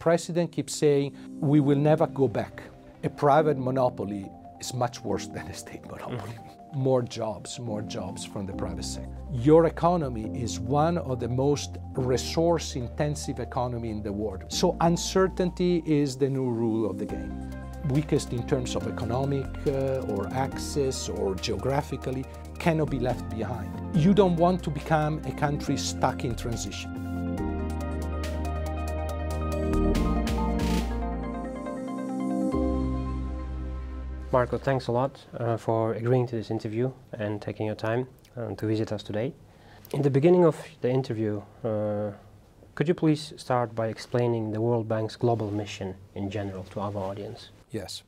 president keeps saying, we will never go back. A private monopoly is much worse than a state monopoly. More jobs from the private sector. Your economy is one of the most resource-intensive economy in the world. So uncertainty is the new rule of the game. Weakest in terms of economic or access or geographically cannot be left behind. You don't want to become a country stuck in transition. Marco, thanks a lot for agreeing to this interview and taking your time to visit us today. In the beginning of the interview, could you please start by explaining the World Bank's global mission in general to our audience? Yes.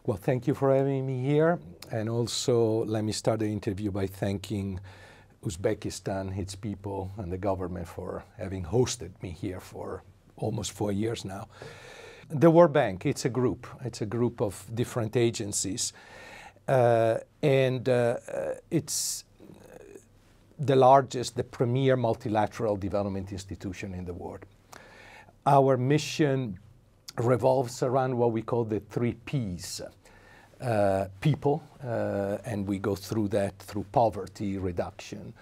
Well, thank you for having me here. And also, let me start the interview by thanking Uzbekistan, its people, and the government for having hosted me here for almost 4 years now. The World Bank, it's a group. It's a group of different agencies. It's the largest, the premier multilateral development institution in the world. Our mission revolves around what we call the 3 Ps. People, and we go through that through poverty reduction,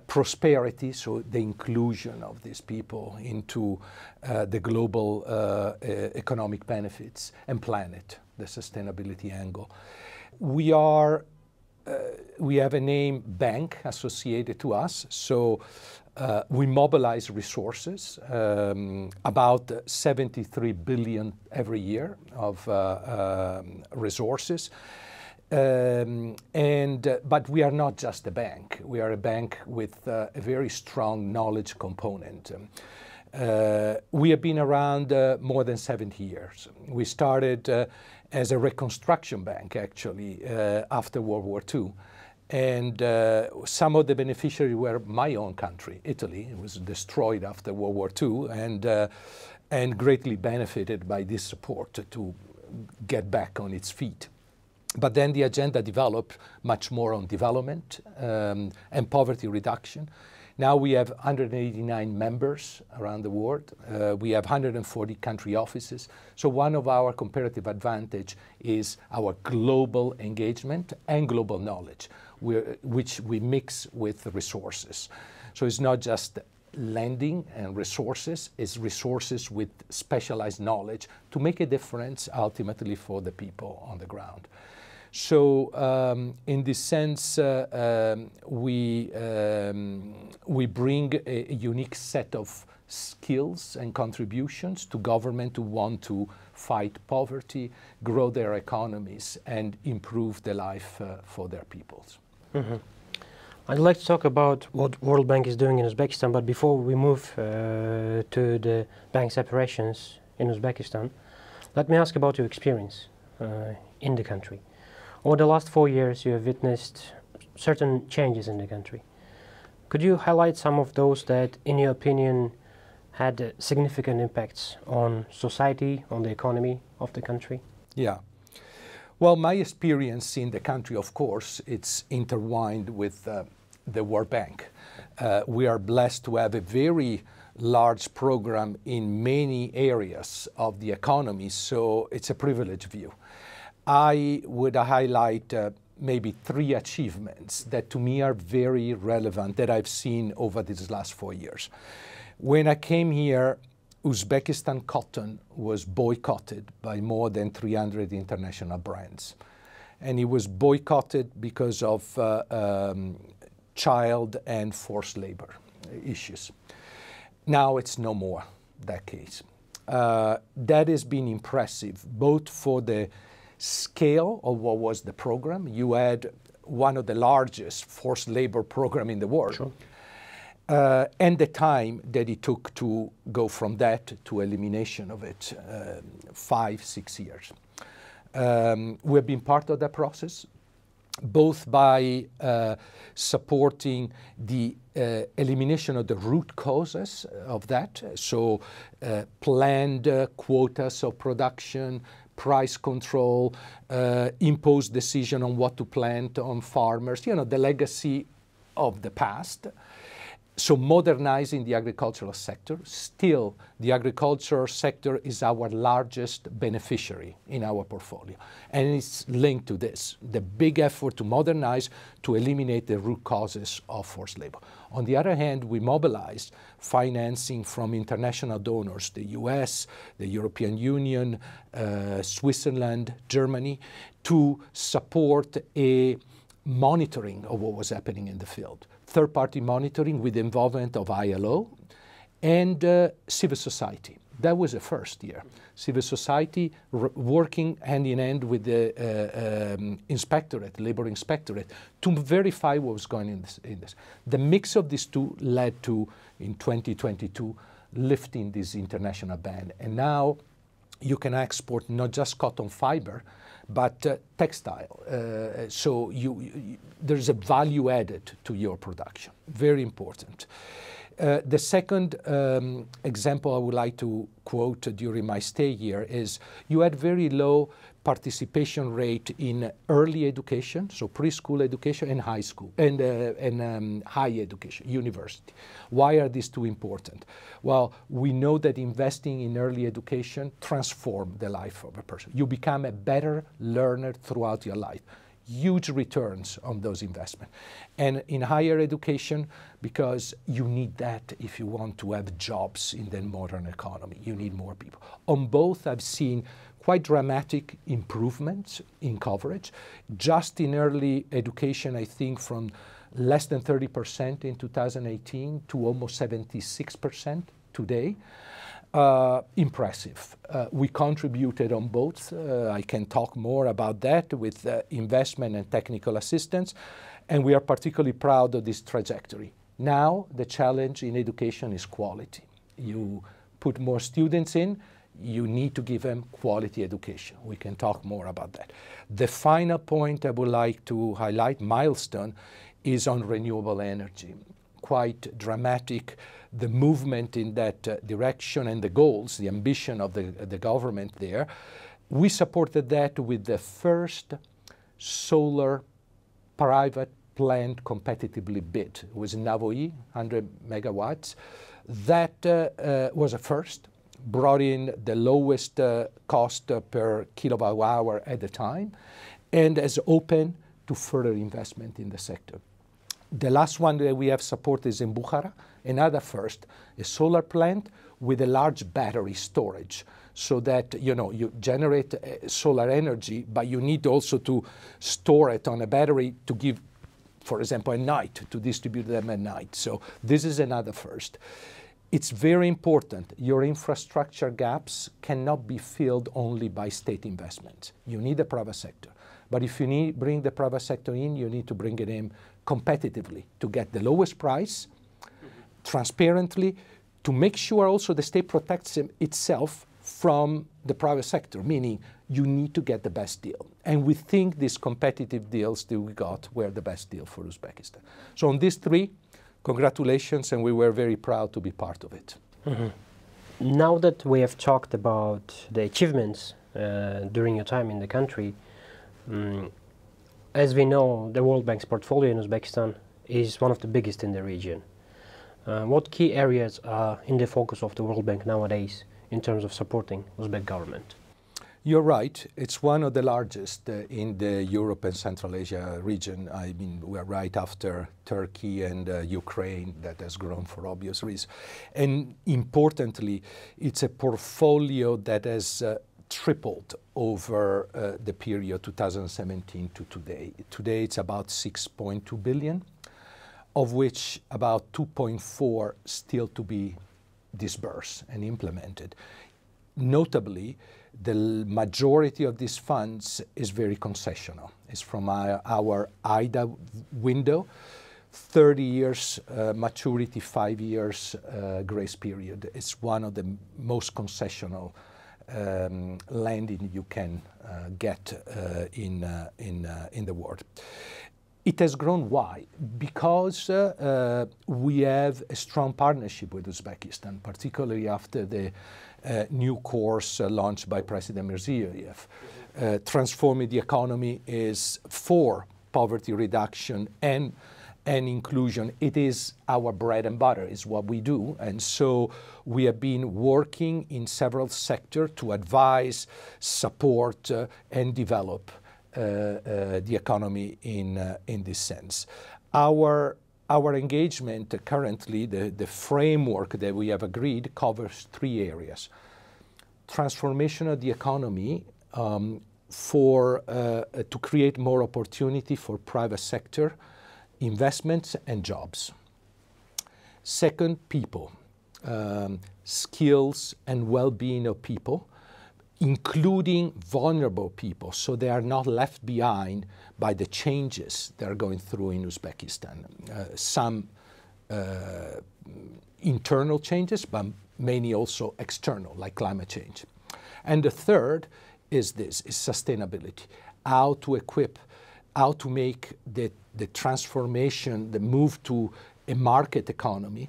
prosperity, so the inclusion of these people into the global economic benefits, and planet, the sustainability angle. We have a name bank associated to us, so we mobilize resources, about 73 billion every year of resources. But we are not just a bank. We are a bank with a very strong knowledge component. We have been around more than 70 years. We started as a reconstruction bank, actually, after World War II. And some of the beneficiaries were my own country, Italy. It was destroyed after World War II and greatly benefited by this support to get back on its feet. But then the agenda developed much more on development and poverty reduction. Now we have 189 members around the world. We have 140 country offices. So one of our comparative advantage is our global engagement and global knowledge, which we mix with resources. So it's not just lending and resources, it's resources with specialized knowledge to make a difference ultimately for the people on the ground. So in this sense, we bring a unique set of skills and contributions to government who want to fight poverty, grow their economies, and improve the life for their peoples. Mm-hmm. I'd like to talk about what World Bank is doing in Uzbekistan, but before we move to the bank's operations in Uzbekistan, let me ask about your experience in the country. Over the last 4 years, you have witnessed certain changes in the country. Could you highlight some of those that, in your opinion, had significant impacts on society, on the economy of the country? Yeah. Well, my experience in the country, of course, it's intertwined with the World Bank. We are blessed to have a very large program in many areas of the economy, so it's a privileged view. I would highlight maybe 3 achievements that to me are very relevant that I've seen over these last 4 years. When I came here, Uzbekistan cotton was boycotted by more than 300 international brands. And it was boycotted because of child and forced labor issues. Now it's no more that case. That has been impressive, both for the scale of what was the program. You had one of the largest forced labor program in the world. Sure. And the time that it took to go from that to elimination of it, 5-6 years. We've been part of that process, both by supporting the elimination of the root causes of that, so planned quotas of production, price control, imposed decision on what to plant on farmers, you know, the legacy of the past. So modernizing the agricultural sector. Still, the agricultural sector is our largest beneficiary in our portfolio. And it's linked to this, the big effort to modernize, to eliminate the root causes of forced labor. On the other hand, we mobilized financing from international donors, the US, the European Union, Switzerland, Germany, to support a monitoring of what was happening in the field. Third-party monitoring with the involvement of ILO and civil society. That was the first year. Civil society working hand in hand with the inspectorate, labor inspectorate, to verify what was going on in this. The mix of these two led to, in 2022, lifting this international ban. And now you can export not just cotton fiber, but textile. So there's a value added to your production. Very important. The second example I would like to quote during my stay here is you had very low participation rate in early education, so preschool education and high school, and high education, university. Why are these two important? Well, we know that investing in early education transforms the life of a person. You become a better learner throughout your life. Huge returns on those investments. And in higher education, because you need that if you want to have jobs in the modern economy, you need more people. On both, I've seen quite dramatic improvements in coverage. Just in early education, I think from less than 30% in 2018 to almost 76% today. Impressive. We contributed on both. I can talk more about that with investment and technical assistance. And we are particularly proud of this trajectory. Now, the challenge in education is quality. You put more students in, you need to give them quality education. We can talk more about that. The final point I would like to highlight, milestone, is on renewable energy. Quite dramatic, the movement in that direction and the goals, the ambition of the government there. We supported that with the first solar private plant competitively bid. It was in Navoie, 100 megawatts. That was a first, brought in the lowest cost per kilowatt hour at the time, and has opened to further investment in the sector. The last one that we have supported is in Bukhara, another first, a solar plant with a large battery storage, so that you generate solar energy, but you need also to store it on a battery to give, for example, at night, to distribute them at night. So this is another first. It's very important. Your infrastructure gaps cannot be filled only by state investments. You need the private sector. But if you bring the private sector in, you need to bring it in competitively to get the lowest price, transparently, to make sure also the state protects itself from the private sector, meaning you need to get the best deal. And we think these competitive deals that we got were the best deal for Uzbekistan. So on these three, congratulations, and we were very proud to be part of it. Mm-hmm. Now that we have talked about the achievements during your time in the country, as we know, the World Bank's portfolio in Uzbekistan is one of the biggest in the region. What key areas are in the focus of the World Bank nowadays in terms of supporting Uzbek government? You're right. It's one of the largest in the Europe and Central Asia region. I mean, we're right after Turkey and Ukraine, that has grown for obvious reasons. And importantly, it's a portfolio that has tripled over the period 2017 to today. Today it's about 6.2 billion, of which about 2.4 still to be disbursed and implemented. Notably, the majority of these funds is very concessional. It's from our IDA window, 30 years maturity, 5 years grace period. It's one of the most concessional lending you can get in the world. It has grown. Why? Because we have a strong partnership with Uzbekistan, particularly after the new course launched by President Mirziyoyev. Transforming the economy is for poverty reduction and and inclusion. It is our bread and butter, is what we do. And so we have been working in several sectors to advise, support, and develop the economy in this sense. Our engagement currently, the framework that we have agreed, covers 3 areas. Transformation of the economy to create more opportunity for private sector, investments and jobs. Second, people, skills and well-being of people, including vulnerable people, so they are not left behind by the changes they are going through in Uzbekistan. Some internal changes, but many also external, like climate change. And the third is sustainability. How to equip, how to make the transformation, the move to a market economy,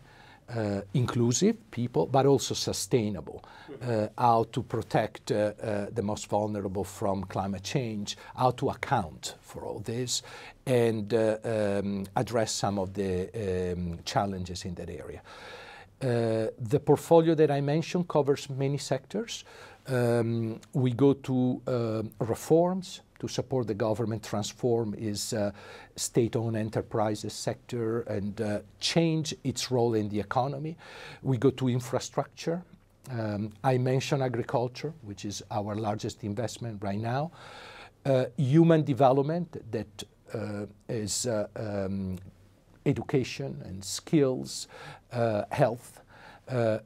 inclusive people, but also sustainable. How to protect the most vulnerable from climate change, how to account for all this, and address some of the challenges in that area. The portfolio that I mentioned covers many sectors. We go to reforms to support the government transform its state-owned enterprises sector and change its role in the economy. We go to infrastructure. I mentioned agriculture, which is our largest investment right now. Human development, that is education and skills, health.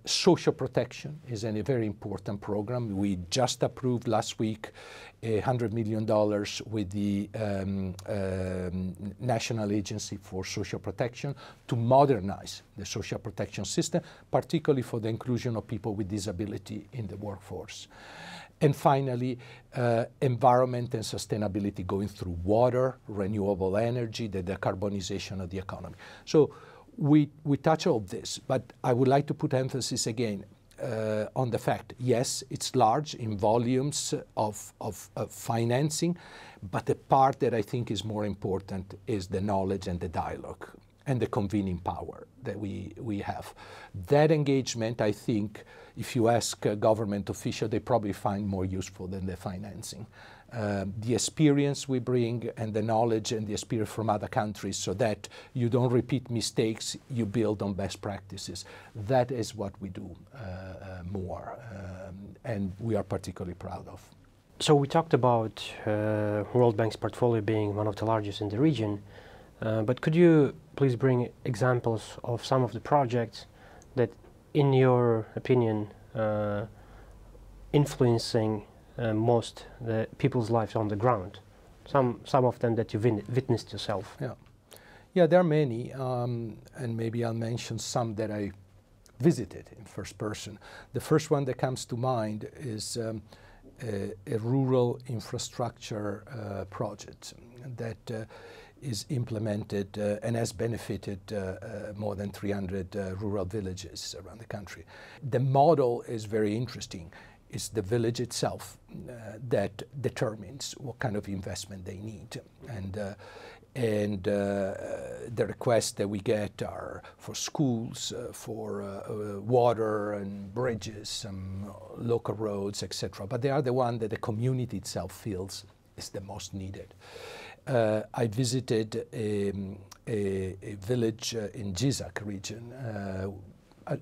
Social protection is a very important program. We just approved last week $100 million with the National Agency for Social Protection to modernize the social protection system, particularly for the inclusion of people with disability in the workforce. And finally, environment and sustainability going through water, renewable energy, the decarbonization of the economy. So we touch all this, but I would like to put emphasis again on the fact, yes, it's large in volumes of financing, but the part that I think is more important is the knowledge and the dialogue and the convening power that we have. That engagement, I think, if you ask a government official, they probably find more useful than the financing. The experience we bring and the knowledge and the experience from other countries so that you don't repeat mistakes, you build on best practices. That is what we do more, and we are particularly proud of. So we talked about World Bank's portfolio being one of the largest in the region, but could you please bring examples of some of the projects that, in your opinion, influencing most the people's lives on the ground? Some of them that you've witnessed yourself. Yeah, there are many, and maybe I'll mention some that I visited in first person. The first one that comes to mind is a rural infrastructure project that is implemented and has benefited more than 300 rural villages around the country. The model is very interesting. It's the village itself that determines what kind of investment they need. And the requests that we get are for schools, for water and bridges, local roads, etc. But they are the one that the community itself feels is the most needed. I visited a village in Jisak region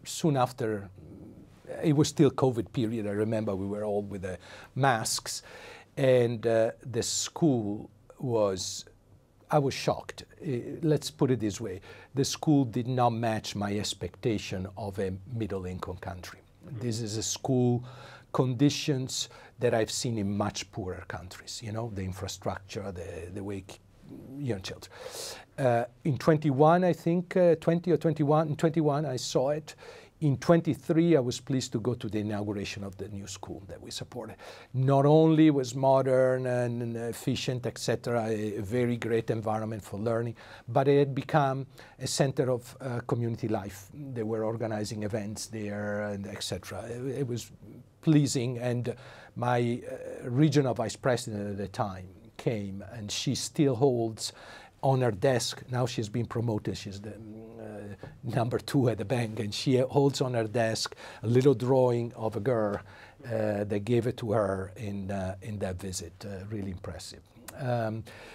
soon after. It was still COVID period. I remember we were all with the masks, and the school was, I was shocked. Let's put it this way. The school did not match my expectation of a middle-income country. This is a school conditions that I've seen in much poorer countries, you know, the infrastructure, the way young children. In 21, I think, 20 or 21, in 21 I saw it. In 23, I was pleased to go to the inauguration of the new school that we supported. Not only was modern and efficient, etc., a very great environment for learning, but it had become a center of community life. They were organizing events there, and etc. It was pleasing, and my regional vice president at the time came, and she still holds on her desk, now she's been promoted, she's the number 2 at the bank, and she holds on her desk a little drawing of a girl. They gave it to her in that visit. Really impressive.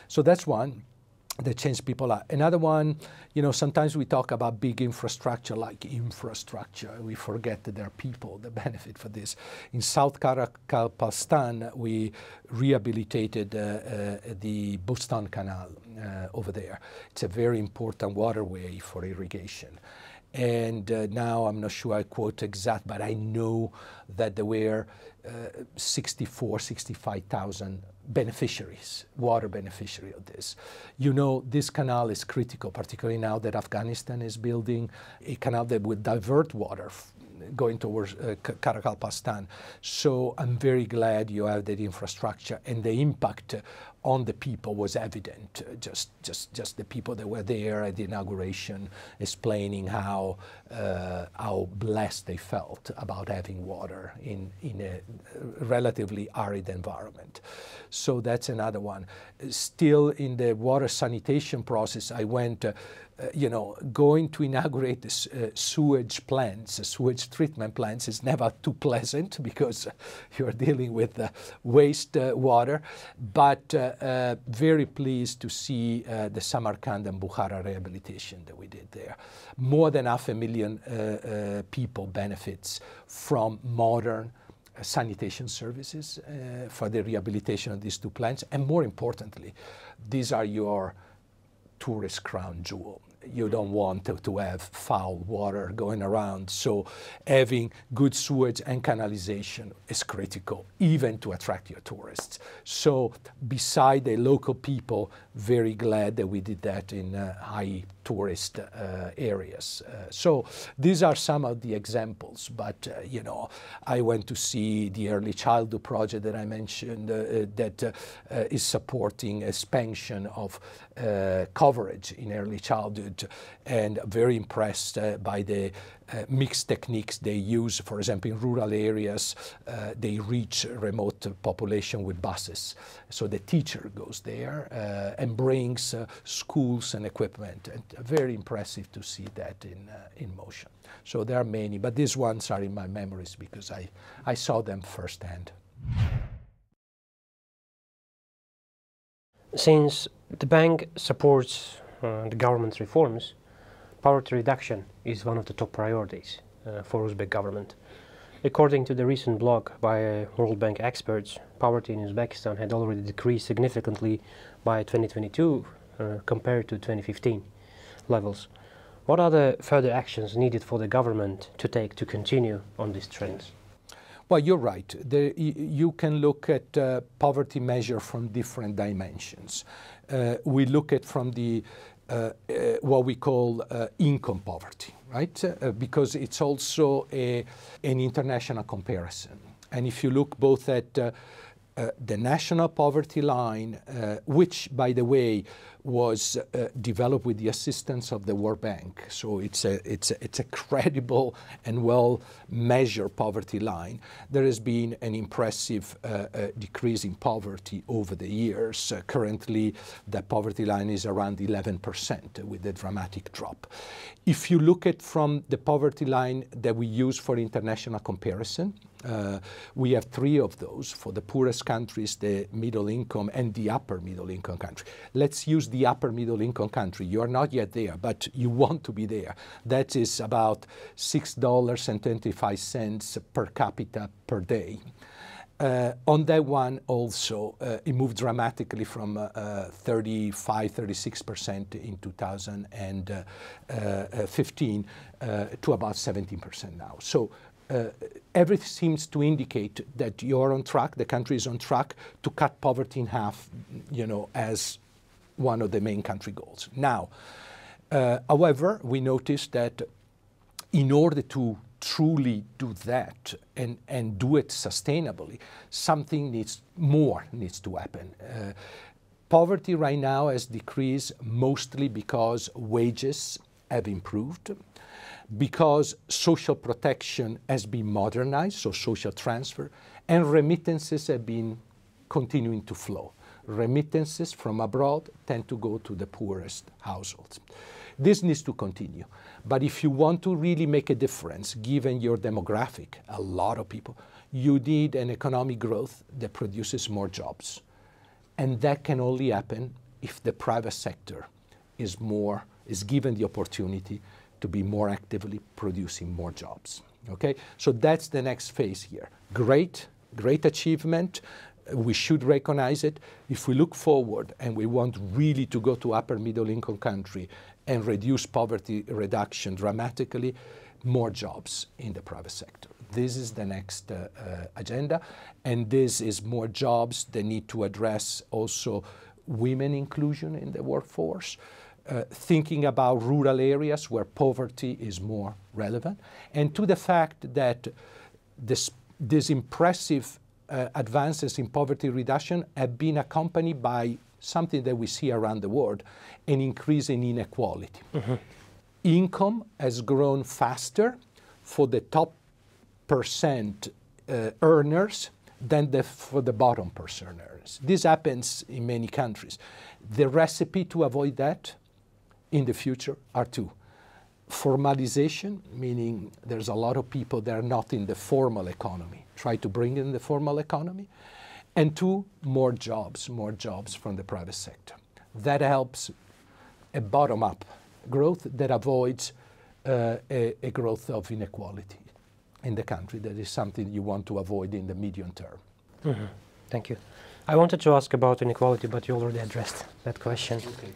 So that's one that changed people out. Another one, you know, sometimes we talk about big infrastructure like infrastructure. We forget that there are people that benefit for this. In South Pakistan, we rehabilitated the Bustan Canal over there. It's a very important waterway for irrigation. And now I'm not sure I quote exact, but I know that there were 65,000 beneficiaries, water beneficiary of this. You know, this canal is critical, particularly now that Afghanistan is building a canal that would divert water going towards Karakalpastan. So I'm very glad you have that infrastructure, and the impact on the people was evident. Just the people that were there at the inauguration explaining how blessed they felt about having water in a relatively arid environment. So that's another one. Still in the water sanitation process, I went you know, going to inaugurate this sewage plants, sewage treatment plants is never too pleasant because you're dealing with waste water, but very pleased to see the Samarkand and Bukhara rehabilitation that we did there. More than 500,000 people benefits from modern sanitation services for the rehabilitation of these 2 plants, and more importantly, these are your tourist crown jewel. You don't want to have foul water going around, so having good sewage and canalization is critical, even to attract your tourists. So beside the local people, very glad that we did that in high tourist areas. So these are some of the examples, but you know, I went to see the early childhood project that I mentioned that is supporting expansion of coverage in early childhood, and very impressed by the mixed techniques they use. For example, in rural areas, they reach remote population with buses. So the teacher goes there and brings schools and equipment, and very impressive to see that in motion. So there are many, but these ones are in my memories because I saw them firsthand. Since the bank supports the government's reforms, poverty reduction is one of the top priorities for Uzbek government. According to the recent blog by World Bank experts, poverty in Uzbekistan had already decreased significantly by 2022 compared to 2015 levels. What are the further actions needed for the government to take to continue on these trends? Well, you're right. You can look at poverty measure from different dimensions. We look at from the what we call income poverty, right? Because it's also an international comparison. And if you look both at the national poverty line, which, by the way, was developed with the assistance of the World Bank. So it's a credible and well-measured poverty line. There has been an impressive decrease in poverty over the years. Currently, the poverty line is around 11% with a dramatic drop. If you look at from the poverty line that we use for international comparison, we have 3 of those for the poorest countries, the middle income, and the upper middle income country. Let's use the upper middle income country. You are not yet there, but you want to be there. That is about $6.25 per capita per day. On that one also, it moved dramatically from 35–36% in 2015 to about 17% now. So everything seems to indicate that you're on track, the country is on track to cut poverty in half, you know, as one of the main country goals. Now, however, we noticed that in order to truly do that and do it sustainably, something more needs to happen. Poverty right now has decreased mostly because wages have improved, because social protection has been modernized, so social transfer, and remittances have been continuing to flow. remittances from abroad tend to go to the poorest households. This needs to continue. But if you want to really make a difference, given your demographic, a lot of people, you need an economic growth that produces more jobs. And that can only happen if the private sector is given the opportunity to be more actively producing more jobs. Okay? So that's the next phase here. Great achievement. We should recognize it. If we look forward and we want really to go to upper middle income country and reduce poverty reduction dramatically, more jobs in the private sector. This is the next agenda, and this is more jobs that need to address also women inclusion in the workforce, thinking about rural areas where poverty is more relevant, and to the fact that this impressive advances in poverty reduction have been accompanied by something that we see around the world, an increase in inequality. Mm-hmm. Income has grown faster for the top percent earners than for the bottom percent earners. This happens in many countries. The recipe to avoid that in the future are two. Formalization, meaning there's a lot of people that are not in the formal economy, try to bring in the formal economy. And two, more jobs from the private sector. That helps a bottom-up growth that avoids a growth of inequality in the country. That is something you want to avoid in the medium term. Mm-hmm. Thank you. I wanted to ask about inequality, but you already addressed that question. Okay.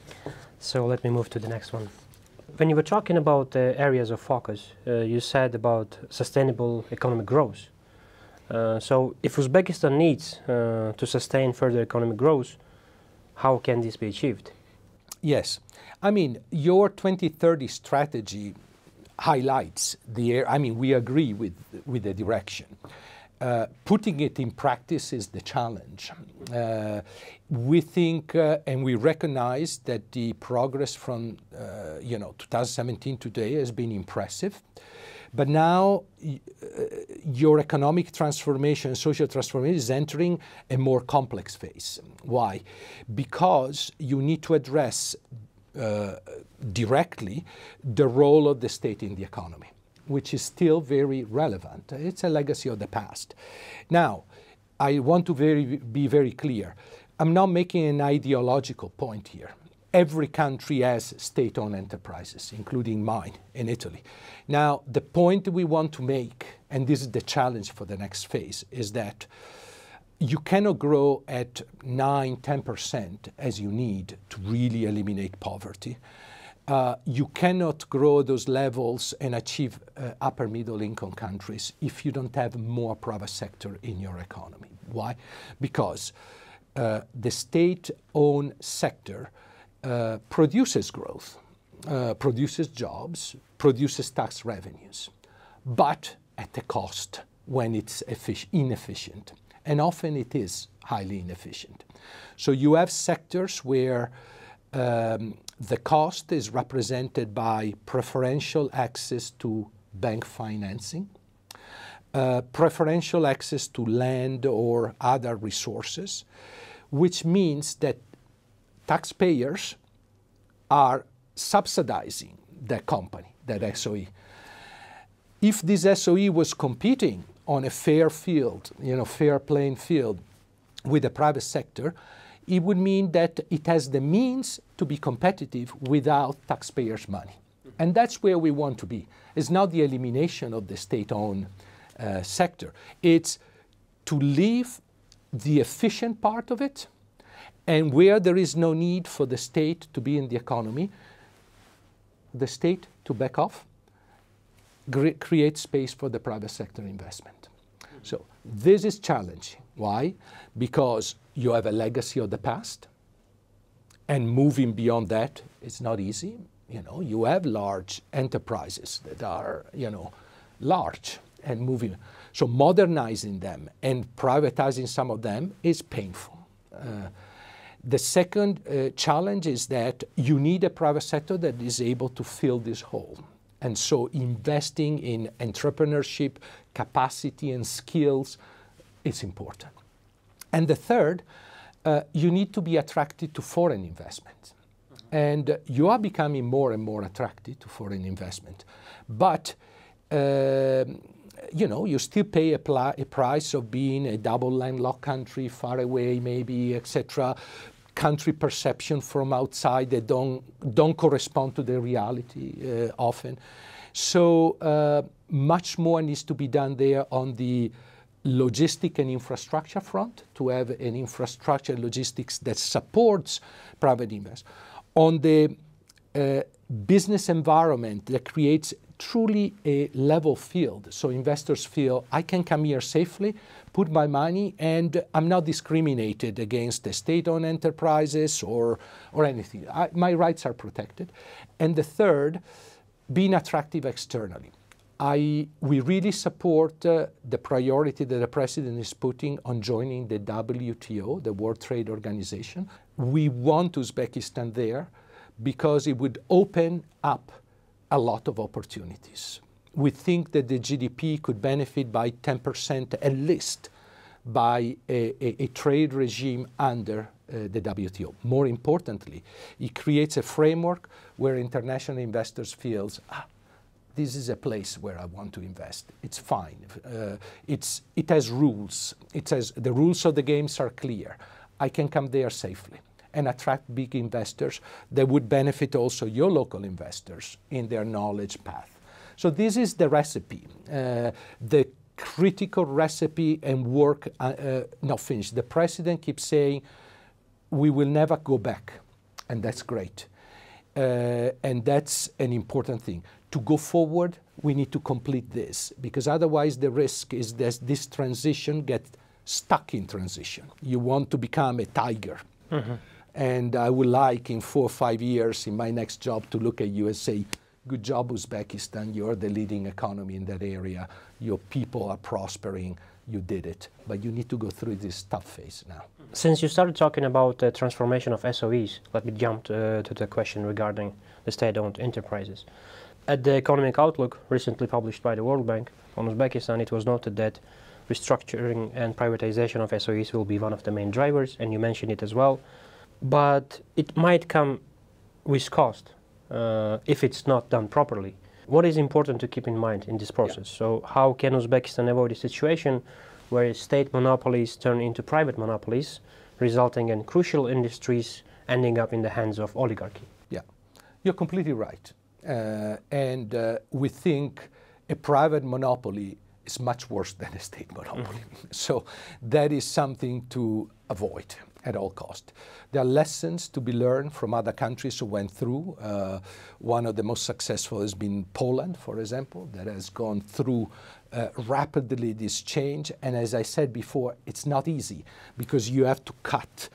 So let me move to the next one. When you were talking about areas of focus, you said about sustainable economic growth. So if Uzbekistan needs to sustain further economic growth, how can this be achieved? Yes. I mean, your 2030 strategy highlights we agree with the direction. Putting it in practice is the challenge. We think and we recognize that the progress from 2017 today has been impressive. But now your economic transformation, social transformation is entering a more complex phase. Why? Because you need to address directly the role of the state in the economy, which is still very relevant. It's a legacy of the past. Now, I want to be very clear. I'm not making an ideological point here. Every country has state-owned enterprises, including mine in Italy. Now, the point we want to make, and this is the challenge for the next phase, is that you cannot grow at 9–10% as you need to really eliminate poverty. You cannot grow those levels and achieve upper middle income countries if you don't have more private sector in your economy. Why? Because the state-owned sector produces growth, produces jobs, produces tax revenues, but at a cost when it's inefficient. And often it is highly inefficient. So you have sectors where the cost is represented by preferential access to bank financing, preferential access to land or other resources, which means that taxpayers are subsidizing that company, that SOE. If this SOE was competing on a fair field, fair playing field with the private sector, it would mean that it has the means to be competitive without taxpayers' money. And that's where we want to be. It's not the elimination of the state-owned sector. It's to leave the efficient part of it, and where there is no need for the state to be in the economy, the state to back off, create space for the private sector investment. So this is challenging. Why? Because you have a legacy of the past, and moving beyond that is not easy. You have large enterprises that are, large and moving. So modernizing them and privatizing some of them is painful. The second challenge is that you need a private sector that is able to fill this hole. And so investing in entrepreneurship, capacity, and skills is important. And the third you need to be attracted to foreign investment. And you are becoming more and more attracted to foreign investment. But, you know, you still pay a price of being a double landlocked country, far away maybe, etc. Country perception from outside that don't correspond to the reality often. So much more needs to be done there on the logistic and infrastructure front, to have an infrastructure logistics that supports private investment. On the business environment that creates truly a level field, so investors feel I can come here safely, put my money, and I'm not discriminated against the state-owned enterprises or anything. My rights are protected. And the third, being attractive externally. We really support the priority that the President is putting on joining the WTO, the World Trade Organization. We want Uzbekistan there because it would open up a lot of opportunities. We think that the GDP could benefit by 10% at least by a trade regime under the WTO. More importantly, it creates a framework where international investors feel, this is a place where I want to invest. It's fine. It has rules. The rules of the games are clear. I can come there safely and attract big investors that would benefit also your local investors in their knowledge path. So this is the recipe, the critical recipe and work not finished. The President keeps saying, we will never go back, and that's great. And that's an important thing. To go forward, we need to complete this, because otherwise the risk is that this transition gets stuck in transition. You want to become a tiger. Mm-hmm. And I would like in 4 or 5 years in my next job to look at you and say, good job, Uzbekistan, you're the leading economy in that area. Your people are prospering, you did it. But you need to go through this tough phase now. Since you started talking about the transformation of SOEs, let me jump to the question regarding the state-owned enterprises. At the Economic Outlook, recently published by the World Bank on Uzbekistan, it was noted that restructuring and privatization of SOEs will be one of the main drivers, and you mentioned it as well. But it might come with cost if it's not done properly. What is important to keep in mind in this process? Yeah. So how can Uzbekistan avoid a situation where state monopolies turn into private monopolies, resulting in crucial industries ending up in the hands of oligarchy? Yeah, you're completely right. And we think a private monopoly is much worse than a state monopoly. Mm-hmm. So that is something to avoid at all costs. There are lessons to be learned from other countries who went through. One of the most successful has been Poland, for example, that has gone through rapidly this change. And as I said before, it's not easy because you have to cut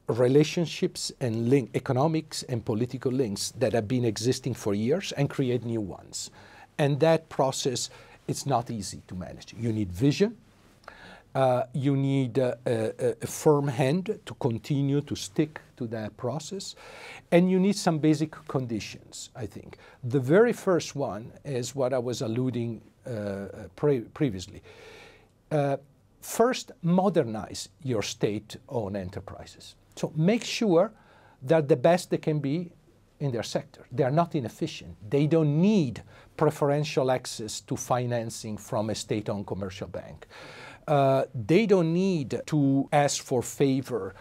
relationships and economics and political links that have been existing for years and create new ones. And that process, it's not easy to manage. You need vision. You need a firm hand to continue to stick to that process. And you need some basic conditions, I think. The very first one is what I was alluding previously. First, modernize your state-owned enterprises. So make sure they're the best they can be in their sector. They are not inefficient. They don't need preferential access to financing from a state-owned commercial bank. They don't need to ask for favor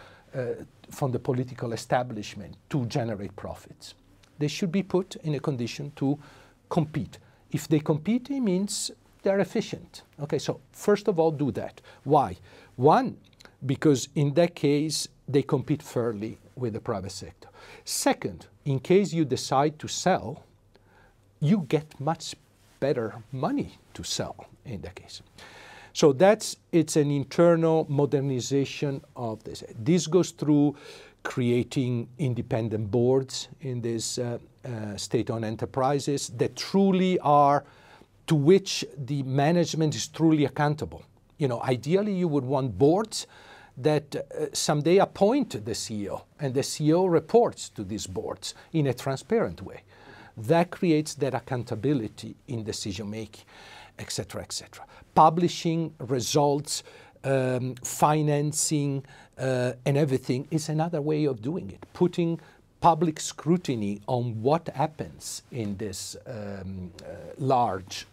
from the political establishment to generate profits. They should be put in a condition to compete. If they compete, it means they're efficient. Okay, so first of all, do that. Why? One, because in that case, they compete fairly with the private sector. Second, in case you decide to sell, you get much better money to sell in that case. So it's an internal modernization of this. This goes through creating independent boards in these state-owned enterprises that truly are, to which the management is truly accountable. You know, ideally you would want boards that someday appoint the CEO, and the CEO reports to these boards in a transparent way. That creates that accountability in decision making, etc., etc. Publishing results financing, and everything is another way of doing it, putting public scrutiny on what happens in this large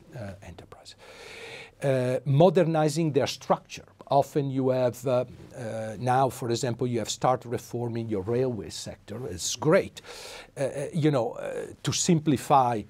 enterprise. Modernizing their structure. Often you have, now for example, you have started reforming your railway sector. It's great. To simplify,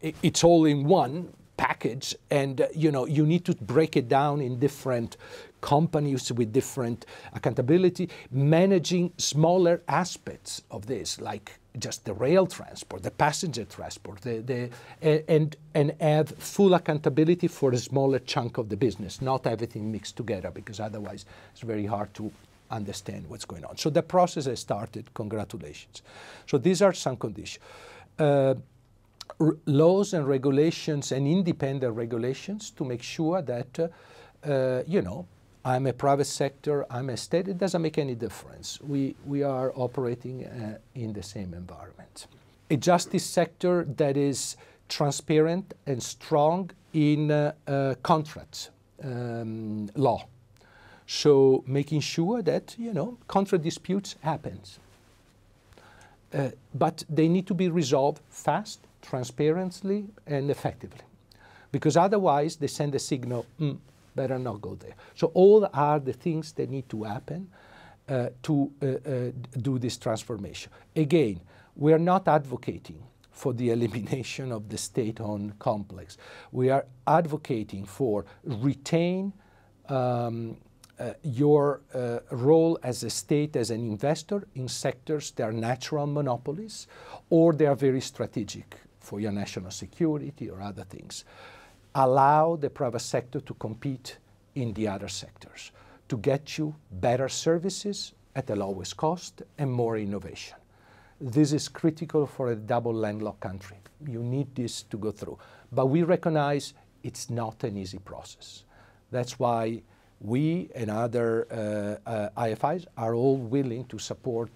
it's all in one package, and you need to break it down in different companies with different accountability, managing smaller aspects of this, like just the rail transport, the passenger transport, and have full accountability for a smaller chunk of the business, not everything mixed together, because otherwise it's very hard to understand what's going on. So the process has started. Congratulations. So these are some conditions. Laws and regulations and independent regulations to make sure that, I'm a private sector, I'm a state, it doesn't make any difference. We are operating in the same environment. A justice sector that is transparent and strong in contract law. So making sure that, contract disputes happens. But they need to be resolved fast, transparently, and effectively. Because otherwise they send a signal, better not go there. So all are the things that need to happen to do this transformation. Again, we are not advocating for the elimination of the state-owned complex. We are advocating for retain your role as a state, as an investor in sectors that are natural monopolies, or they are very strategic for your national security or other things. Allow the private sector to compete in the other sectors to get you better services at the lowest cost and more innovation. This is critical for a double landlocked country. You need this to go through. But we recognize it's not an easy process. That's why we and other IFIs are all willing to support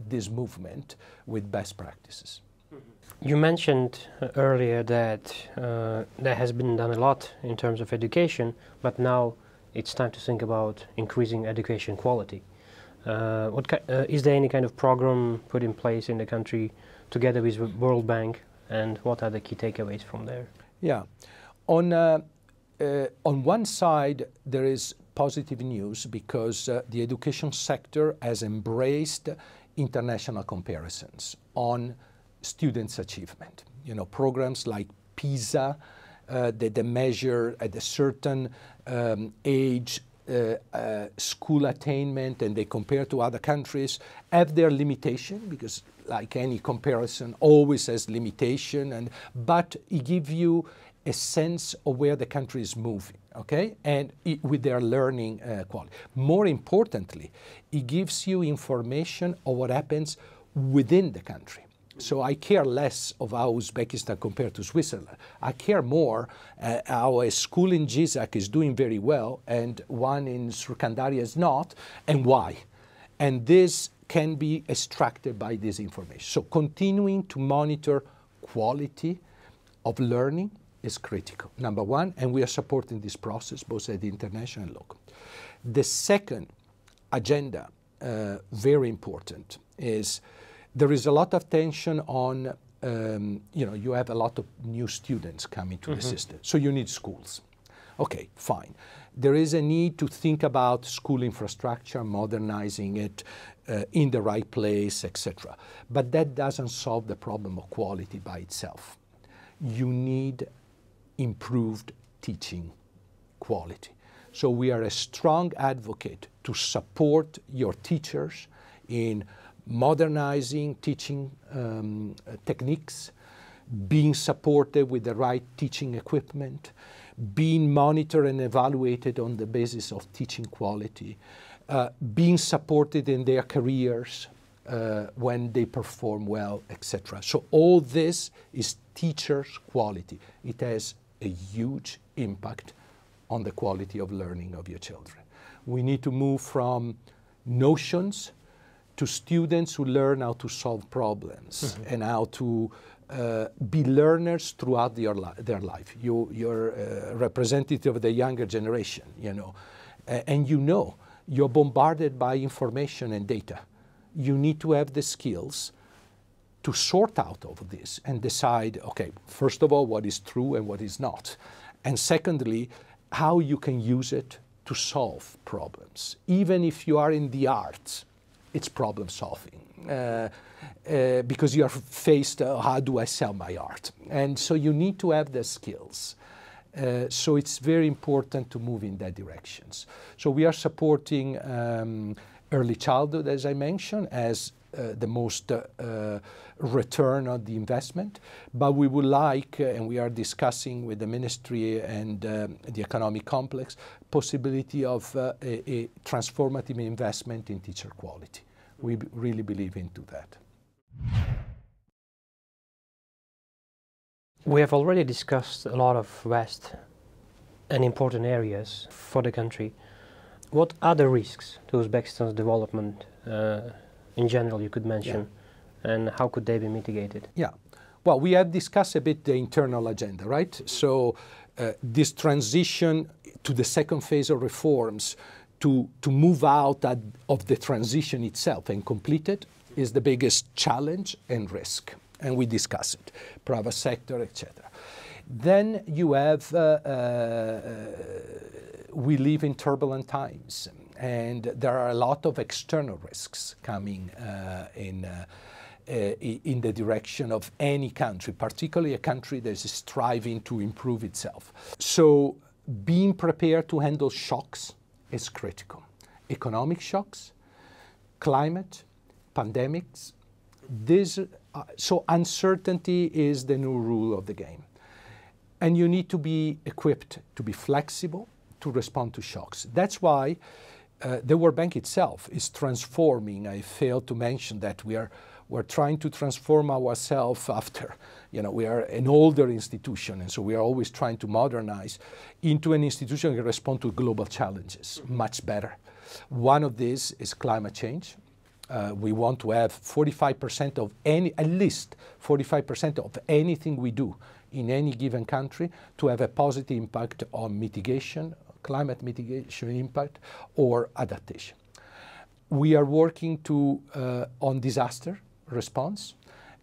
this movement with best practices. You mentioned earlier that there has been done a lot in terms of education, but now it's time to think about increasing education quality. Is there any kind of program put in place in the country together with World Bank, and what are the key takeaways from there? Yeah. On one side, there is positive news because the education sector has embraced international comparisons on students' achievement. Programs like PISA, that they measure at a certain age school attainment, and they compare to other countries, have their limitation, because like any comparison always has limitation, but it gives you a sense of where the country is moving, okay? And with their learning quality. More importantly, it gives you information of what happens within the country. So I care less of how Uzbekistan compared to Switzerland. I care more how a school in Jisak is doing very well and one in Srikandaria is not, and why. And this can be extracted by this information. So continuing to monitor quality of learning is critical, number one, and we are supporting this process both at the international and local. The second agenda, very important, is there is a lot of tension on, you have a lot of new students coming to the system, so you need schools. Okay, fine. There is a need to think about school infrastructure, modernizing it in the right place, etc. But that doesn't solve the problem of quality by itself. You need improved teaching quality. So we are a strong advocate to support your teachers in modernizing teaching techniques, being supported with the right teaching equipment, being monitored and evaluated on the basis of teaching quality, being supported in their careers when they perform well, etc. So all this is teachers' quality. It has a huge impact on the quality of learning of your children. We need to move from notions to students who learn how to solve problems and how to be learners throughout their life. You're a representative of the younger generation, and you know you're bombarded by information and data. You need to have the skills to sort out all of this and decide, okay, first of all, what is true and what is not. And secondly, how you can use it to solve problems. Even if you are in the arts, it's problem solving. Because you are faced, how do I sell my art? And so you need to have the skills. So it's very important to move in that directions. So we are supporting early childhood, as I mentioned, as the most return on the investment. But we would like, and we are discussing with the ministry and the economic complex, possibility of a transformative investment in teacher quality. We really believe into that. We have already discussed a lot of vast and important areas for the country. What other risks to Uzbekistan's development in general you could mention, and how could they be mitigated? Yeah, well, we have discussed a bit the internal agenda, right? So this transition to the second phase of reforms to move out of the transition itself and complete it is the biggest challenge and risk. And we discuss it, private sector, etc. Then you have, we live in turbulent times, and there are a lot of external risks coming in the direction of any country, particularly a country that is striving to improve itself. So being prepared to handle shocks is critical. Economic shocks, climate, pandemics, so uncertainty is the new rule of the game. And you need to be equipped to be flexible, to respond to shocks. That's why the World Bank itself is transforming. I failed to mention that we're trying to transform ourselves after, we are an older institution, and so we are always trying to modernize into an institution that can respond to global challenges much better. One of these is climate change. We want to have 45% of at least 45% of anything we do in any given country to have a positive impact on mitigation, climate mitigation impact, or adaptation. We are working on disaster response,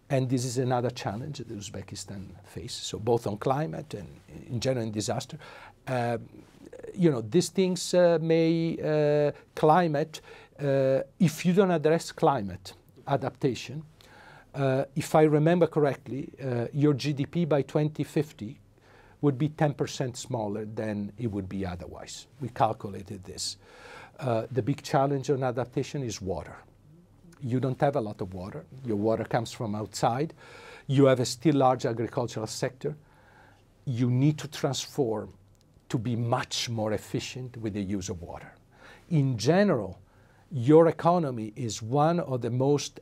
and this is another challenge that Uzbekistan faces. So both on climate and in general in disaster. These things climate, if you don't address climate adaptation, if I remember correctly, your GDP by 2050 would be 10% smaller than it would be otherwise. We calculated this. The big challenge on adaptation is water. You don't have a lot of water. Your water comes from outside. You have a still large agricultural sector. You need to transform to be much more efficient with the use of water. In general, your economy is one of the most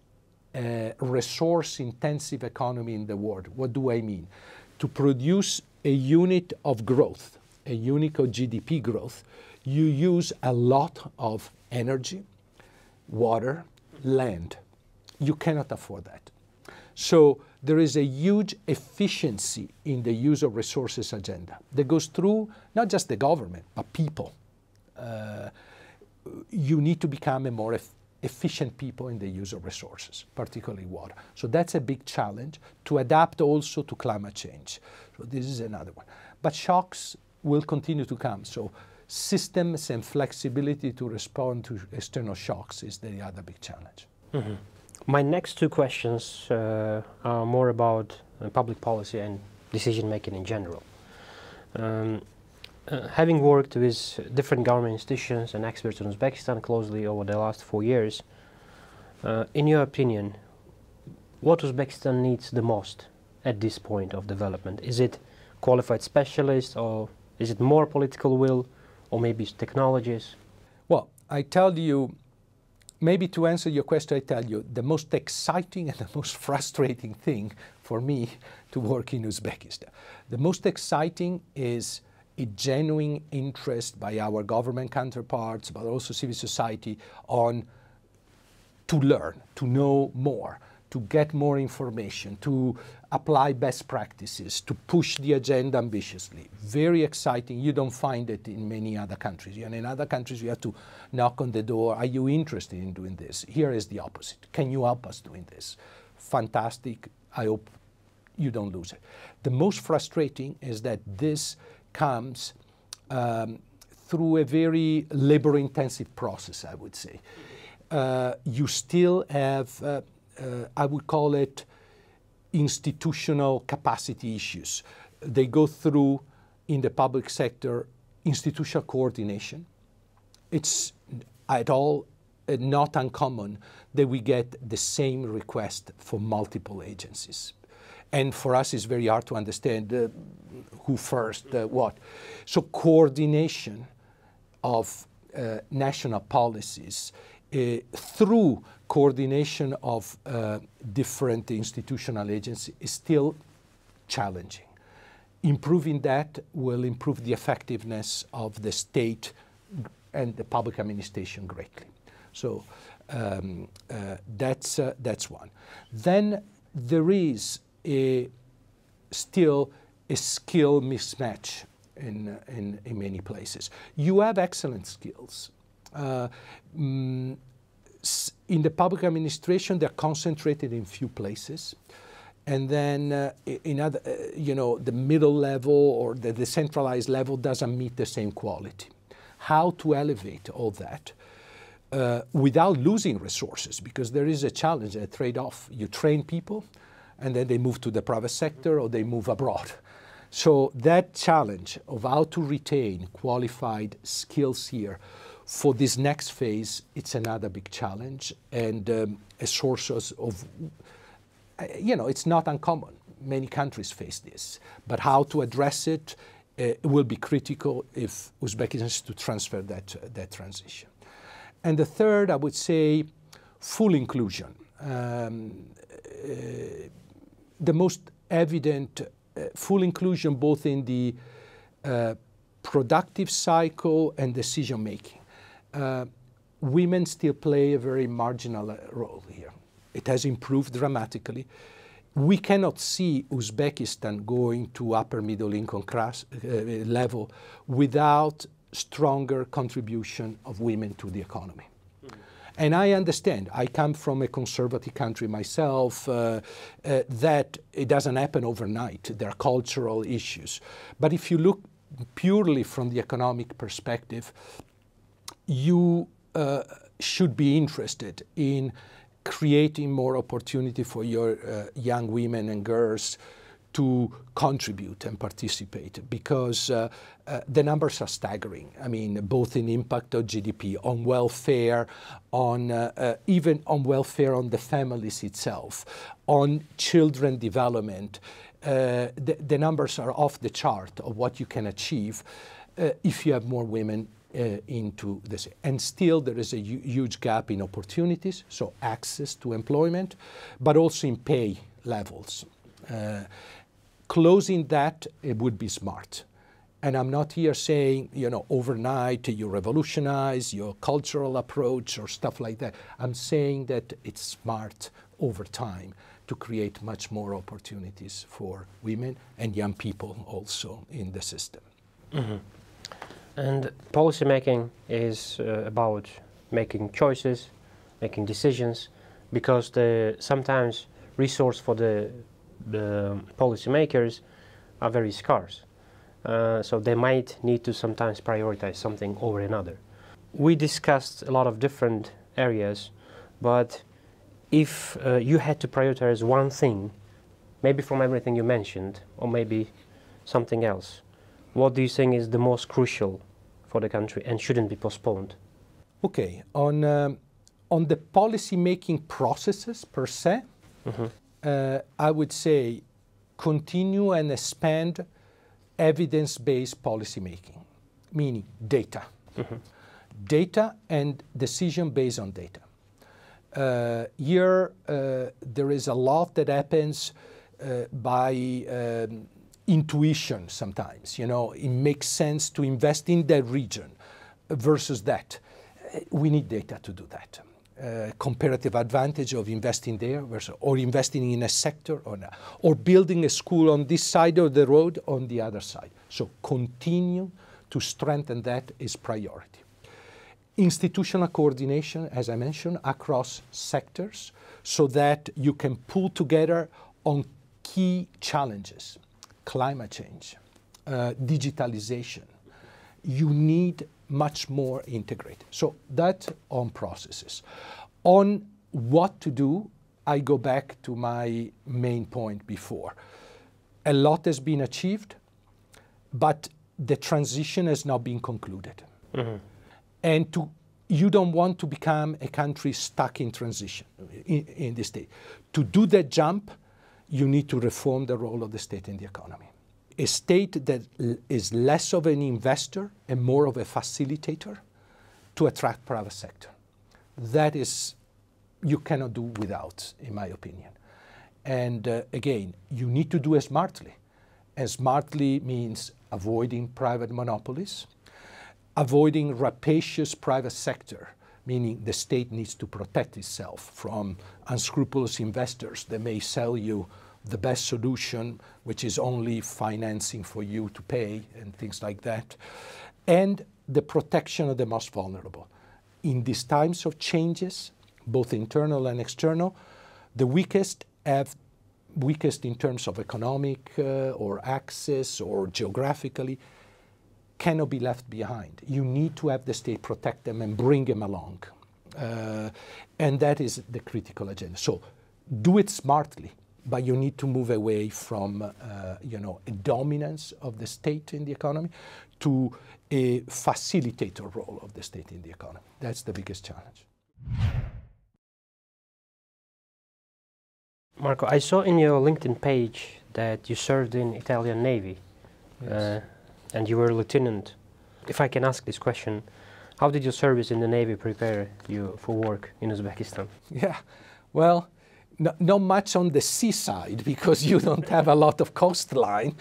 resource-intensive economy in the world. What do I mean? To produce a unit of growth, a unit of GDP growth, you use a lot of energy, water, land. You cannot afford that. So there is a huge efficiency in the use of resources agenda that goes through not just the government, but people. You need to become a more efficient people in the use of resources, particularly water. So that's a big challenge to adapt also to climate change. So this is another one. But shocks will continue to come. So systems and flexibility to respond to external shocks is the other big challenge. Mm-hmm. My next two questions are more about public policy and decision-making in general. Having worked with different government institutions and experts in Uzbekistan closely over the last 4 years, in your opinion, what Uzbekistan needs the most at this point of development? Is it qualified specialists, or is it more political will, or maybe it's technologies? Well, I tell you, maybe to answer your question, I tell you the most exciting and the most frustrating thing for me to work in Uzbekistan. The most exciting is a genuine interest by our government counterparts, but also civil society, to learn, to know more, to get more information, to apply best practices, to push the agenda ambitiously. Very exciting. You don't find it in many other countries. And in other countries, you have to knock on the door. Are you interested in doing this? Here is the opposite. Can you help us doing this? Fantastic. I hope you don't lose it. The most frustrating is that this comes through a very labor-intensive process, I would say. You still have, I would call it, institutional capacity issues. They go through, in the public sector, institutional coordination. It's at all not uncommon that we get the same request for multiple agencies. And for us, it's very hard to understand who first, what. So coordination of national policies through coordination of different institutional agencies is still challenging. Improving that will improve the effectiveness of the state and the public administration greatly. So that's one. Then there is still a skill mismatch in many places. You have excellent skills. In the public administration, they're concentrated in few places. And then in other, the middle level or the decentralized level doesn't meet the same quality. How to elevate all that without losing resources, because there is a challenge, a trade-off. You train people, and then they move to the private sector or they move abroad. So that challenge of how to retain qualified skills here for this next phase, it's another big challenge and a source of, it's not uncommon. Many countries face this. But how to address it will be critical if Uzbekistan is to transfer that transition. And the third, I would say, full inclusion. The most evident full inclusion both in the productive cycle and decision making. Women still play a very marginal role here. It has improved dramatically. We cannot see Uzbekistan going to upper middle income class level without stronger contribution of women to the economy. And I understand, I come from a conservative country myself, that it doesn't happen overnight. There are cultural issues. But if you look purely from the economic perspective, you should be interested in creating more opportunity for your young women and girls to contribute and participate, because the numbers are staggering. I mean, both in impact of GDP, on welfare, on even on welfare on the families itself, on children development. The numbers are off the chart of what you can achieve if you have more women into this. And still there is a huge gap in opportunities, so access to employment, but also in pay levels. Closing that, it would be smart. And I'm not here saying, overnight you revolutionize your cultural approach or stuff like that. I'm saying that it's smart over time to create much more opportunities for women and young people also in the system. Mm-hmm. And policy making is about making choices, making decisions, because sometimes resource for the policymakers are very scarce. So they might need to sometimes prioritize something over another. We discussed a lot of different areas, but if you had to prioritize one thing, maybe from everything you mentioned, or maybe something else, what do you think is the most crucial for the country and shouldn't be postponed? Okay, on the policy-making processes per se, mm-hmm. I would say continue and expand evidence-based policy-making, meaning data. Mm-hmm. Data and decision based on data. Here, there is a lot that happens by intuition sometimes. It makes sense to invest in that region versus that. We need data to do that. comparative advantage of investing there versus, or investing in a sector or not, or building a school on this side of the road on the other side. So continue to strengthen that is priority. Institutional coordination, as I mentioned, across sectors so that you can pull together on key challenges, climate change, digitalization. You need much more integrated. So that on processes. On what to do, I go back to my main point before. A lot has been achieved, but the transition has not been concluded. Mm-hmm. And you don't want to become a country stuck in transition in the state. To do that jump, you need to reform the role of the state in the economy. A state that is less of an investor and more of a facilitator to attract private sector. That is, you cannot do without, in my opinion. And again, you need to do it smartly. And smartly means avoiding private monopolies, avoiding rapacious private sector, meaning the state needs to protect itself from unscrupulous investors that may sell you the best solution, which is only financing for you to pay and things like that, and the protection of the most vulnerable. In these times of changes, both internal and external, the weakest in terms of economic or access or geographically cannot be left behind. You need to have the state protect them and bring them along. And that is the critical agenda. So do it smartly, but you need to move away from a dominance of the state in the economy to a facilitator role of the state in the economy. That's the biggest challenge. Marco, I saw in your LinkedIn page that you served in Italian Navy. Yes. And you were a lieutenant. If I can ask this question, how did your service in the Navy prepare you for work in Uzbekistan? Yeah, well, not much on the seaside because you don't have a lot of coastline.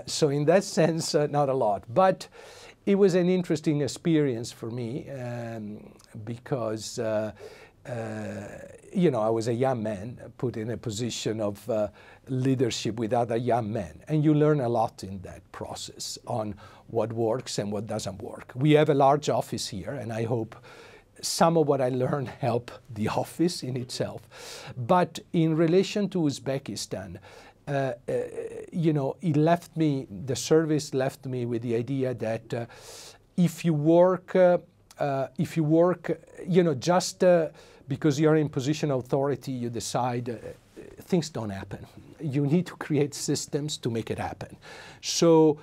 So in that sense, not a lot. But it was an interesting experience for me because I was a young man put in a position of leadership with other young men. And you learn a lot in that process on what works and what doesn't work. We have a large office here, and I hope some of what I learned help the office in itself. But in relation to Uzbekistan, it left me, the service left me with the idea that if you work, just because you're in position of authority, you decide things don't happen. You need to create systems to make it happen. So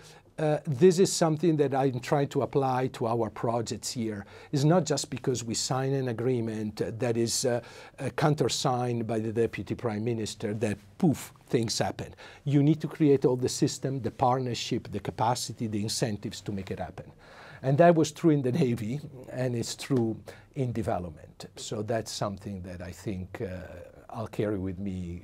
this is something that I'm trying to apply to our projects here. It's not just because we sign an agreement that is countersigned by the Deputy Prime Minister that poof, things happen. You need to create all the system, the partnership, the capacity, the incentives to make it happen. And that was true in the Navy, and it's true in development. So that's something that I think I'll carry with me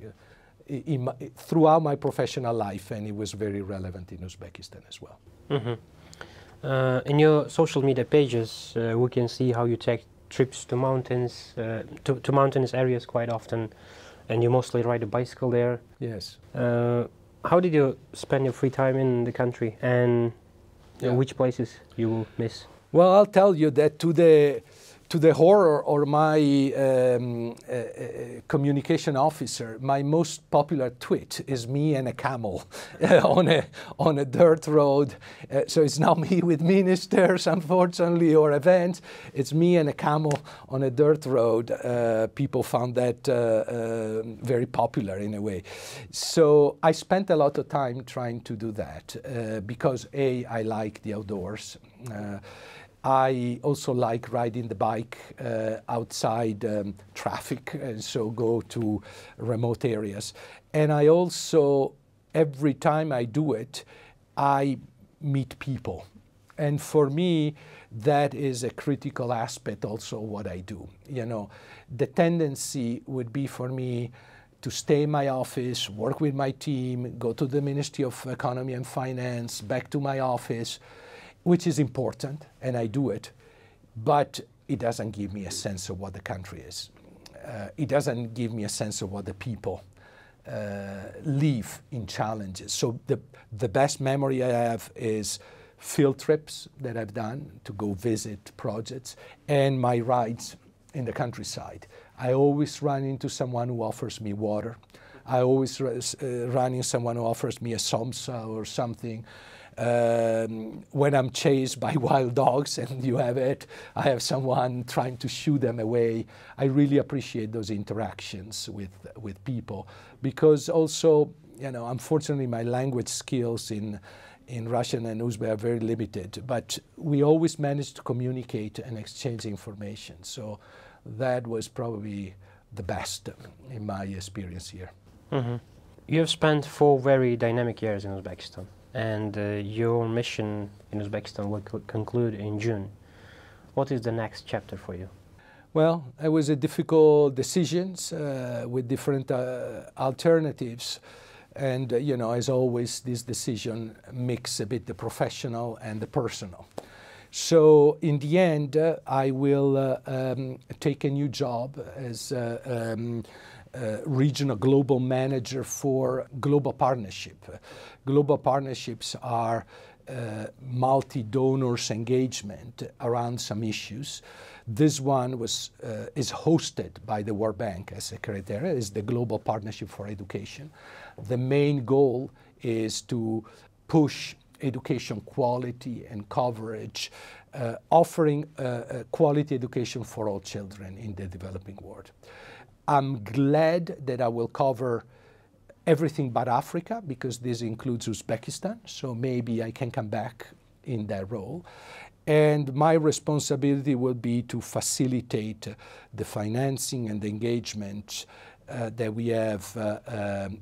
throughout my professional life, and it was very relevant in Uzbekistan as well. Mm-hmm. In your social media pages, we can see how you take trips to mountains, to mountainous areas quite often, and you mostly ride a bicycle there. Yes. How did you spend your free time in the country, and which places you will miss? Well, I'll tell you that to the horror of my communication officer, my most popular tweet is me and a camel on a dirt road. So it's not me with ministers, unfortunately, or events. It's me and a camel on a dirt road. People found that very popular in a way. So I spent a lot of time trying to do that because A, I like the outdoors. I also like riding the bike outside traffic, and so go to remote areas. And I also, every time I do it, I meet people. And for me, that is a critical aspect also of what I do. The tendency would be for me to stay in my office, work with my team, go to the Ministry of Economy and Finance, back to my office, which is important, and I do it. But it doesn't give me a sense of what the country is. It doesn't give me a sense of what the people live in challenges. So the best memory I have is field trips that I've done to go visit projects and my rides in the countryside. I always run into someone who offers me water. I always run into someone who offers me a samsa or something. When I'm chased by wild dogs and you have it, I have someone trying to shoo them away. I really appreciate those interactions with people, because also, you know, unfortunately my language skills in Russian and Uzbek are very limited, but we always manage to communicate and exchange information. So that was probably the best in my experience here. Mm-hmm. You have spent 4 very dynamic years in Uzbekistan, and your mission in Uzbekistan will conclude in June. What is the next chapter for you? Well, it was a difficult decisions with different alternatives. And, you know, as always, this decision mix a bit the professional and the personal. So in the end, I will take a new job as regional global manager for global partnership. Global partnerships are multi-donors engagement around some issues. This one is hosted by the World Bank as secretariat, is the Global Partnership for Education. The main goal is to push education quality and coverage, offering quality education for all children in the developing world. I'm glad that I will cover everything but Africa, because this includes Uzbekistan, so maybe I can come back in that role. And my responsibility will be to facilitate the financing and the engagement that we have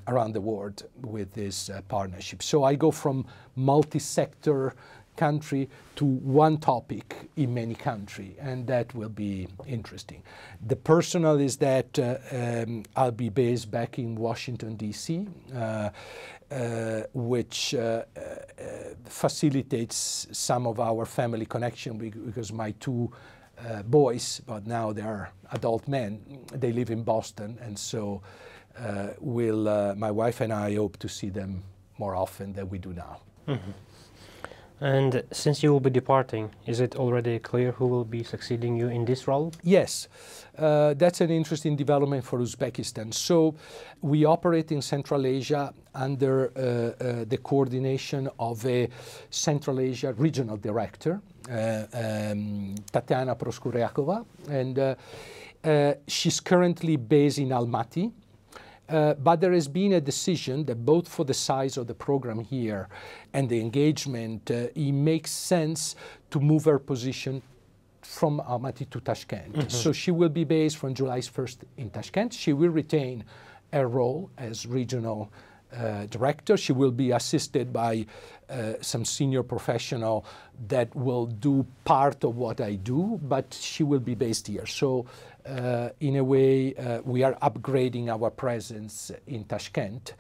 around the world with this partnership. So I go from multi-sector country to one topic in many countries, and that will be interesting. The personal is that I'll be based back in Washington, D.C., which facilitates some of our family connection, because my 2 boys, but now they are adult men, they live in Boston, and so my wife and I hope to see them more often than we do now. Mm-hmm. And since you will be departing, is it already clear who will be succeeding you in this role? Yes, that's an interesting development for Uzbekistan. So we operate in Central Asia under the coordination of a Central Asia regional director, Tatiana Proskuryakova, and she's currently based in Almaty. But there has been a decision that both for the size of the program here and the engagement, it makes sense to move her position from Almaty to Tashkent. Mm-hmm. So she will be based from July 1st in Tashkent. She will retain her role as regional director. She will be assisted by some senior professional that will do part of what I do, but she will be based here. So in a way, we are upgrading our presence in Tashkent,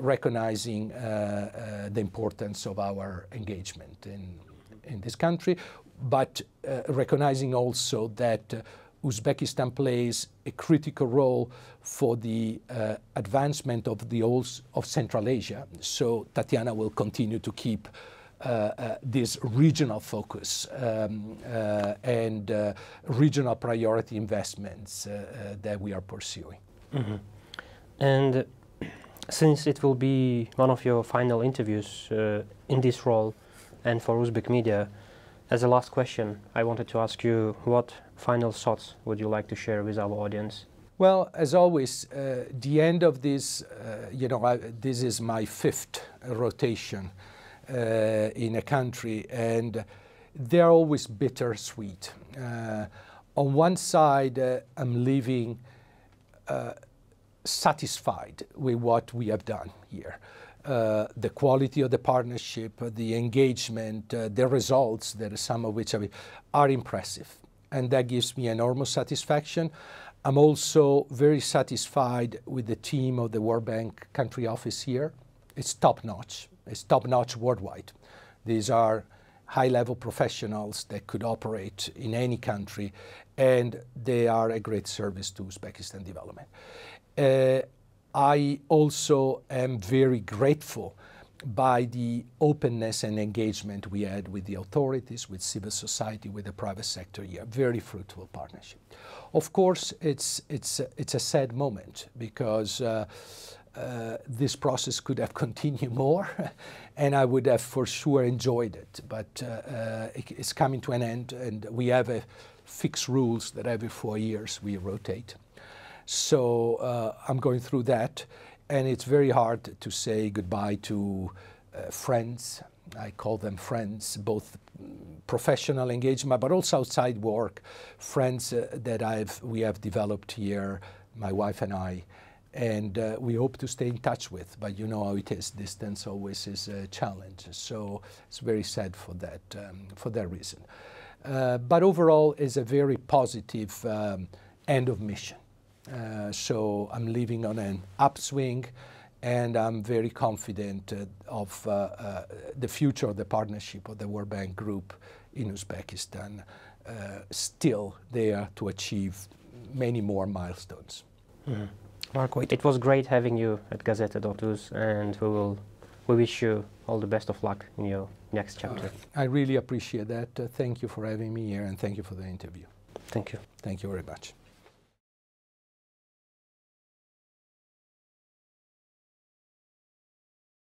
recognizing the importance of our engagement in this country, but recognizing also that Uzbekistan plays a critical role for the advancement of the whole of Central Asia. So Tatiana will continue to keep this regional focus and regional priority investments that we are pursuing. Mm-hmm. And since it will be one of your final interviews in this role and for Uzbek media, as a last question, I wanted to ask you, what final thoughts would you like to share with our audience? Well, as always, the end of this, this is my 5th rotation in a country, and they're always bittersweet. On one side, I'm leaving satisfied with what we have done here. The quality of the partnership, the engagement, the results, that some of which are impressive. And that gives me enormous satisfaction. I'm also very satisfied with the team of the World Bank country office here. It's top-notch. It's top-notch worldwide. These are high-level professionals that could operate in any country, and they are a great service to Uzbekistan development. I also am very grateful by the openness and engagement we had with the authorities, with civil society, with the private sector here. Very fruitful partnership. Of course, it's a sad moment because this process could have continued more and I would have for sure enjoyed it, but it's coming to an end, and we have fixed rules that every 4 years we rotate. So I'm going through that, and it's very hard to say goodbye to friends. I call them friends, both professional engagement, but also outside work, friends that we have developed here, my wife and I, and we hope to stay in touch with, but you know how it is, distance always is a challenge, so it's very sad for that reason. But overall, it's a very positive end of mission. So I'm living on an upswing, and I'm very confident of the future of the partnership of the World Bank Group in Uzbekistan, still there to achieve many more milestones. Mm-hmm. Marco, it was great having you at Gazeta.uz, and we wish you all the best of luck in your next chapter. I really appreciate that. Thank you for having me here, and thank you for the interview. Thank you. Thank you very much.